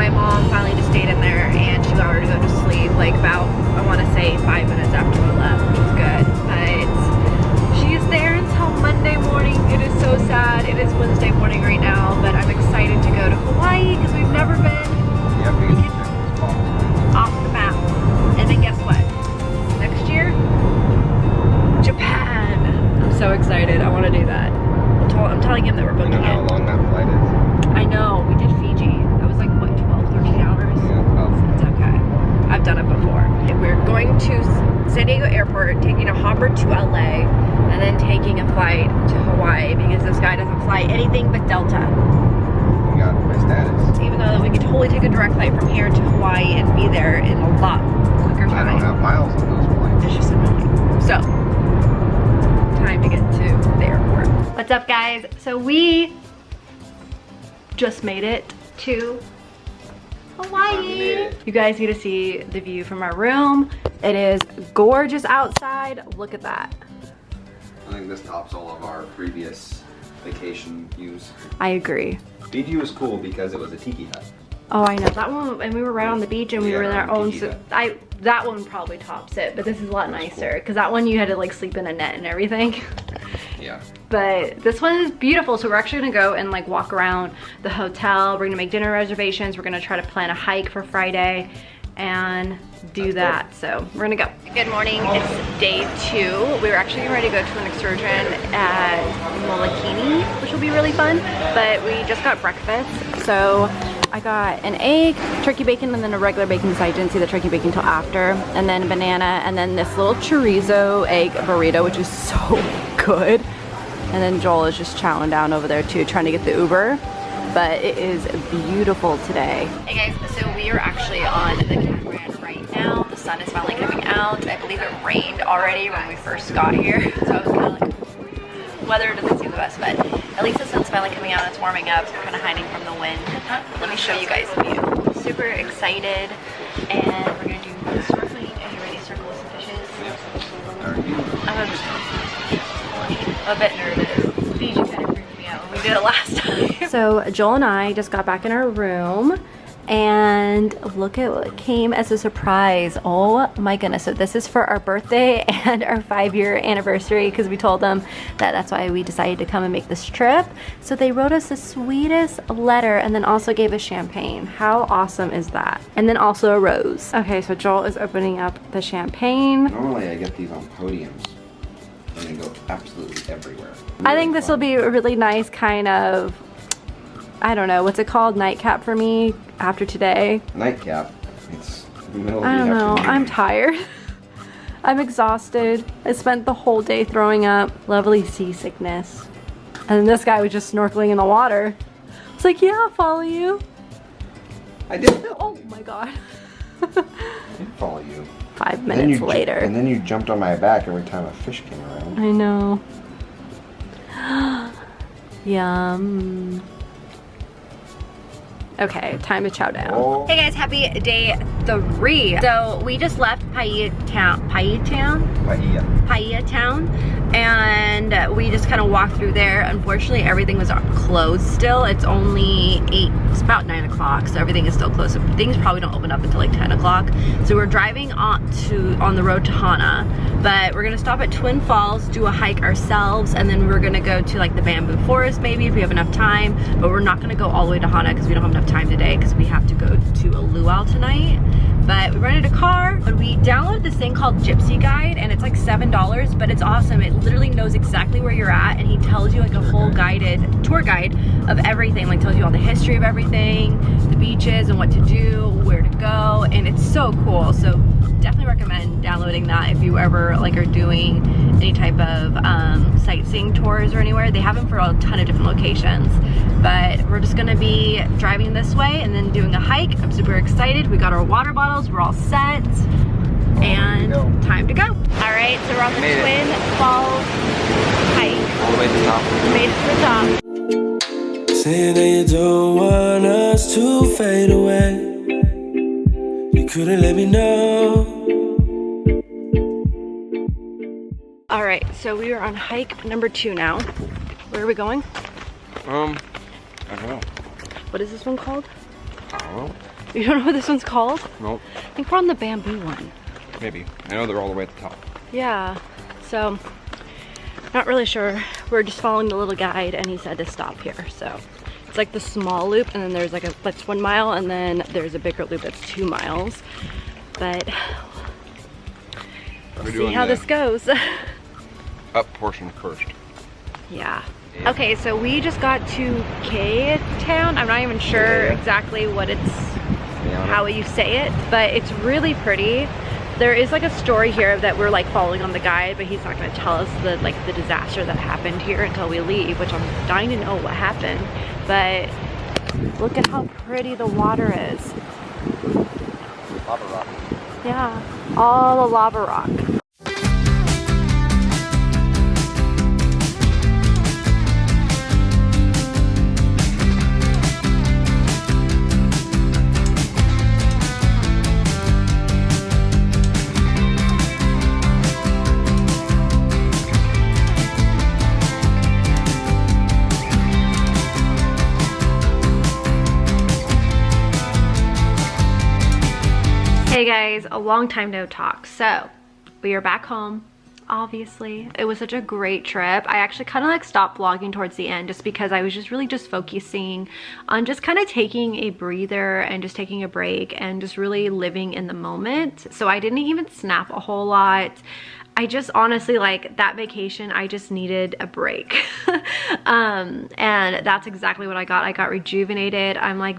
my mom finally just stayed in there and she got her to go to sleep like about, I want to say 5 minutes after we left, which was good. But she is there until Monday morning. It is so sad. It is Wednesday morning right now, but I'm excited to go to Hawaii because we've never been. Yeah, we can check this box. Off the map. And then guess what? Next year, Japan. I'm so excited. I want to do that. I'm telling him that we're booking it. I don't know how long that flight is. I know. We did Fiji. That was like, what, 12, 13 hours? Yeah, It's okay. I've done it before. We're going to San Diego Airport, taking a hopper to LA, and then taking a flight to Hawaii because this guy doesn't fly anything but Delta. You got my status. Even though we could totally take a direct flight from here to Hawaii and be there in a lot quicker time. I don't have miles on those flights. It's just annoying. So, time to get to the airport. What's up, guys? So we just made it to Hawaii. You guys need to see the view from our room. It is gorgeous outside. Look at that. I think this tops all of our previous vacation views. I agree. Fiji was cool because it was a tiki hut. Oh, I know that one, and we were right on the beach, and we were in our own. tiki So that one probably tops it, but this is a lot nicer because that one you had to like sleep in a net and everything. Yeah. But this one is beautiful, so we're actually gonna go and like walk around the hotel. We're gonna make dinner reservations. We're gonna try to plan a hike for Friday and do that. So we're gonna go. Good morning, it's day 2. We were actually getting ready to go to an excursion at Molokini, which will be really fun, but we just got breakfast. So I got an egg, turkey bacon, and then a regular bacon, so I didn't see the turkey bacon until after, and then banana, and then this little chorizo egg burrito, which is so good. And then Joel is just chowing down over there too, trying to get the Uber. But it is beautiful today. Hey guys, so we are actually on the catamaran right now. The sun is finally coming out. I believe it rained already when we first got here. So I was kind of like, weather doesn't seem the best, but at least the sun's finally coming out. It's warming up. We're kind of hiding from the wind. Let me show you guys the view. Super excited. And we're gonna do snorkeling. Are you ready to circle with some fishes? I'm a bit nervous. Fiji kind of freaked me out when we did it last time. So Joel and I just got back in our room and look at what came as a surprise. Oh my goodness. So this is for our birthday and our 5-year anniversary because we told them that that's why we decided to come and make this trip. So they wrote us the sweetest letter and then also gave us champagne. How awesome is that? And then also a rose. Okay, so Joel is opening up the champagne. Normally I get these on podiums and they go absolutely everywhere. I think this will be a really nice kind of, I don't know, what's it called? Nightcap for me after today. Nightcap. It's the middle of the I don't know. afternoon. I'm tired. I'm exhausted. I spent the whole day throwing up. Lovely seasickness. And then this guy was just snorkeling in the water. I was like, yeah, I'll follow you. I did. Oh my God. I did follow you. 5 minutes later. And then you jumped on my back every time a fish came around. I know. Yum. Okay, time to chow down. Oh. Hey guys, happy day 3. So we just left Paia Town, and we just kind of walked through there. Unfortunately, everything was closed still. It's only it's about 9 o'clock, so everything is still closed. So things probably don't open up until like 10 o'clock. So we're driving on the road to Hana, but we're gonna stop at Twin Falls, do a hike ourselves, and then we're gonna go to like the bamboo forest maybe if we have enough time. But we're not gonna go all the way to Hana because we don't have enough time today because we have to go to a luau tonight. But we rented a car, but we downloaded this thing called Gypsy Guide, and it's like $7, but it's awesome. It literally knows exactly where you're at, and he tells you like a whole tour guide of everything, like tells you all the history of everything, the beaches and what to do, where to go, and it's so cool. So definitely recommend downloading that if you ever like are doing any type of sightseeing tours or anywhere. They have them for a ton of different locations, but we're just gonna be driving this way and then doing a hike. I'm super excited. We got our water bottles, we're all set, and time to go. All right, so we're on the Twin Falls hike. All the way to the top. We made it to the top. Saying that you don't want us to fade away. You couldn't let me know. All right, so we are on hike number 2 now. Where are we going? I don't know. What is this one called? I don't know. You don't know what this one's called? Nope. I think we're on the bamboo one. Maybe. I know they're all the way at the top. Yeah, so not really sure. We're just following the little guide and he said to stop here. So it's like the small loop and then there's like that's 1 mile and then there's a bigger loop that's 2 miles. But we'll see how this goes. Up portion first. Yeah. Okay, so we just got to K-Town. I'm not even sure exactly what it's, how you say it, but it's really pretty. There is like a story here that we're like following on the guide, but he's not going to tell us the disaster that happened here until we leave, which I'm dying to know what happened. But look at how pretty the water is. Lava rock. Yeah, all the lava rock. Hey guys, a long time no talk. So we are back home, obviously. It was such a great trip. I actually kind of like stopped vlogging towards the end just because I was just really just focusing on just kind of taking a breather and just taking a break and just really living in the moment. So I didn't even snap a whole lot. I just honestly, like, that vacation, I just needed a break. And that's exactly what I got. I got rejuvenated. I'm like,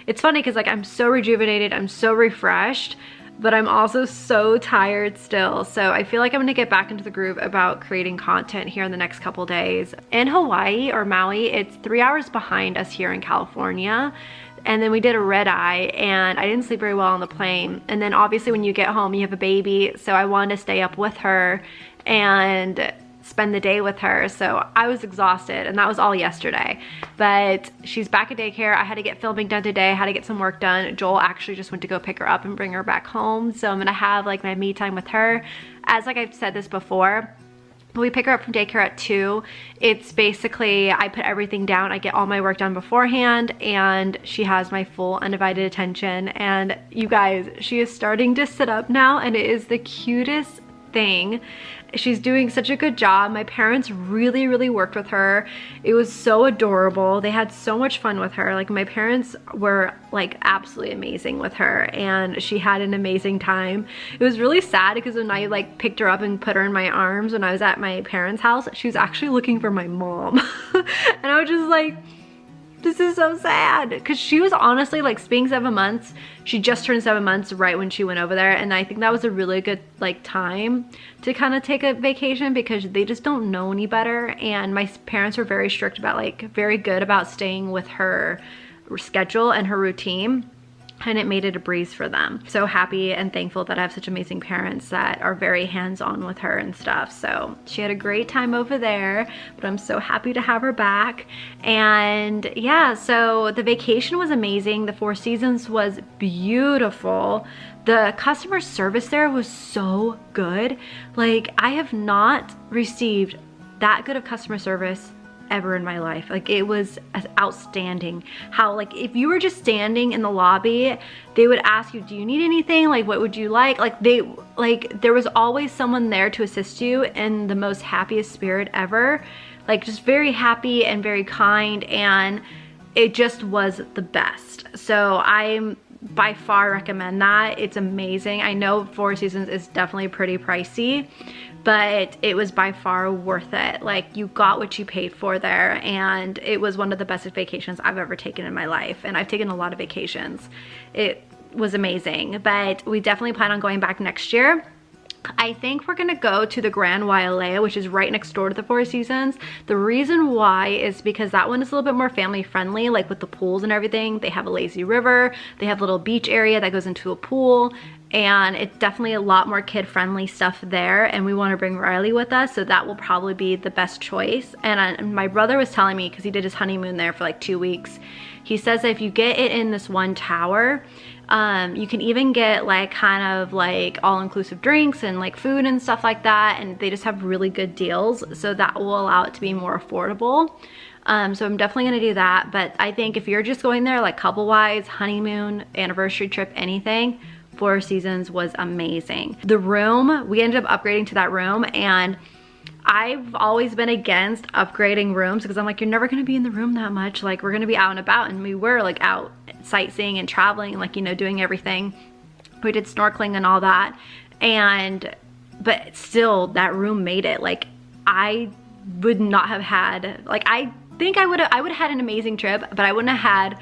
it's funny because like I'm so rejuvenated, I'm so refreshed, but I'm also so tired still. So I feel like I'm gonna get back into the groove about creating content here in the next couple days. In Hawaii or Maui, it's 3 hours behind us here in California. And then we did a red eye and I didn't sleep very well on the plane. And then obviously when you get home, you have a baby. So I wanted to stay up with her and spend the day with her. So I was exhausted and that was all yesterday. But she's back at daycare. I had to get filming done today. I had to get some work done. Joel actually just went to go pick her up and bring her back home. So I'm gonna have like my me time with her. As like I've said this before, we pick her up from daycare at 2. It's basically, I put everything down, I get all my work done beforehand, and she has my full undivided attention. And you guys, she is starting to sit up now, and it is the cutest thing. She's doing such a good job. My parents really, really worked with her. It was so adorable. They had so much fun with her. Like, my parents were like absolutely amazing with her and she had an amazing time. It was really sad because when I like picked her up and put her in my arms when I was at my parents' house, she was actually looking for my mom. And I was just like, this is so sad, because she was honestly like being 7 months. She just turned 7 months right when she went over there, and I think that was a really good like time to kind of take a vacation because they just don't know any better. And my parents were very strict about, like, very good about staying with her schedule and her routine, and it made it a breeze for them. So happy and thankful that I have such amazing parents that are very hands-on with her and stuff. So she had a great time over there, but I'm so happy to have her back. And yeah, so the vacation was amazing. The Four Seasons was beautiful. The customer service there was so good. Like, I have not received that good of customer service ever in my life. Like, it was outstanding. How, like, if you were just standing in the lobby, they would ask you, do you need anything? Like, what would you like? Like, there was always someone there to assist you in the most happiest spirit ever. Like, just very happy and very kind, and it just was the best. So I by far recommend that. It's amazing. I know Four Seasons is definitely pretty pricey, but it was by far worth it. Like, you got what you paid for there, and it was one of the best vacations I've ever taken in my life. And I've taken a lot of vacations. It was amazing, but we definitely plan on going back next year. I think we're gonna go to the Grand Wailea, which is right next door to the Four Seasons. The reason why is because that one is a little bit more family friendly, like with the pools and everything. They have a lazy river, they have a little beach area that goes into a pool, and it's definitely a lot more kid-friendly stuff there, and we want to bring Riley with us, so that will probably be the best choice. And my brother was telling me, because he did his honeymoon there for like 2 weeks, he says that if you get it in this one tower, you can even get like kind of like all-inclusive drinks and like food and stuff like that, and they just have really good deals, so that will allow it to be more affordable. So I'm definitely gonna do that. But I think if you're just going there like couple-wise, honeymoon, anniversary trip, anything, Four Seasons was amazing. The room, we ended up upgrading to that room, and I've always been against upgrading rooms because I'm like, you're never gonna be in the room that much. Like, we're gonna be out and about, and we were like out sightseeing and traveling and like, you know, doing everything. We did snorkeling and all that. But still, that room made it. Like, I would not have had, like, I think I would have had an amazing trip, but I wouldn't have had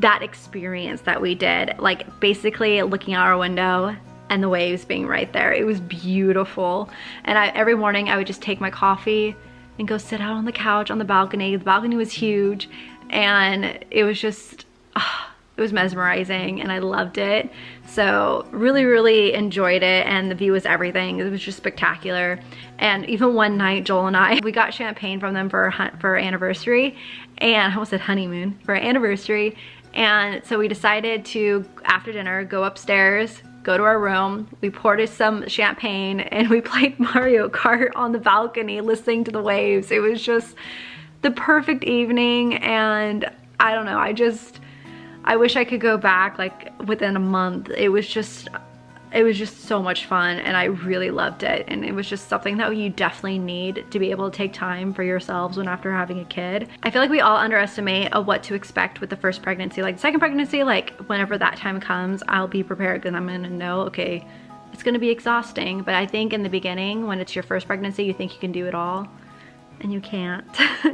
that experience that we did. Like, basically looking out our window and the waves being right there. It was beautiful. And every morning I would just take my coffee and go sit out on the couch on the balcony. The balcony was huge, and it was just, it was mesmerizing, and I loved it. So really, really enjoyed it, and the view was everything. It was just spectacular. And even one night, Joel and I, we got champagne from them for our anniversary, and I almost said honeymoon, for our anniversary. And so we decided to, after dinner, go upstairs, go to our room. We poured us some champagne, and we played Mario Kart on the balcony, listening to the waves. It was just the perfect evening, and I don't know, I wish I could go back like within a month. It was just so much fun, and I really loved it. And it was just something that you definitely need to be able to take time for yourselves when after having a kid. I feel like we all underestimate what to expect with the first pregnancy. Like the second pregnancy, like whenever that time comes, I'll be prepared because I'm gonna know, okay, it's gonna be exhausting. But I think in the beginning, when it's your first pregnancy, you think you can do it all. And you can't.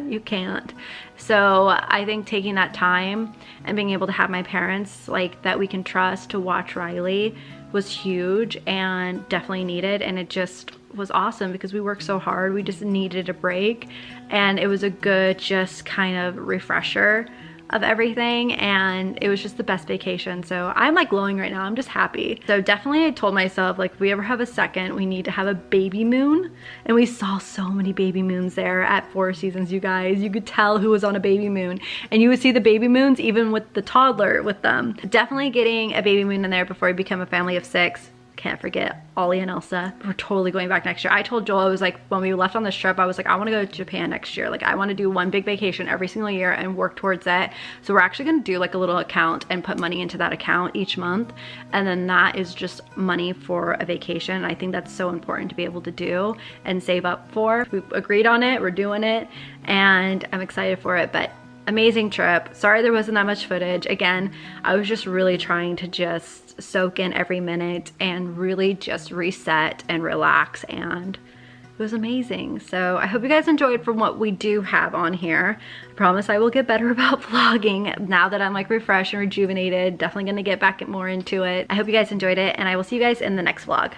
You can't. So I think taking that time and being able to have my parents like that we can trust to watch Riley was huge and definitely needed. And it just was awesome because we worked so hard. We just needed a break, and it was a good just kind of refresher of everything, and it was just the best vacation. So I'm like glowing right now. I'm just happy. So definitely I told myself, like, if we ever have a second, we need to have a baby moon. And we saw so many baby moons there at Four Seasons, you guys. You could tell who was on a baby moon, and you would see the baby moons even with the toddler with them. Definitely getting a baby moon in there before we become a family of 6. Can't forget Ollie and Elsa. We're totally going back next year. I told Joel, I was like, when we left on this trip, I was like, I want to go to Japan next year. Like, I want to do one big vacation every single year and work towards it. So we're actually going to do like a little account and put money into that account each month. And then that is just money for a vacation. I think that's so important to be able to do and save up for. We've agreed on it. We're doing it, and I'm excited for it. But amazing trip. Sorry there wasn't that much footage. Again, I was just really trying to just soak in every minute and really just reset and relax, and it was amazing. So I hope you guys enjoyed from what we do have on here. I promise I will get better about vlogging now that I'm like refreshed and rejuvenated. Definitely gonna get back more into it. I hope you guys enjoyed it, and I will see you guys in the next vlog.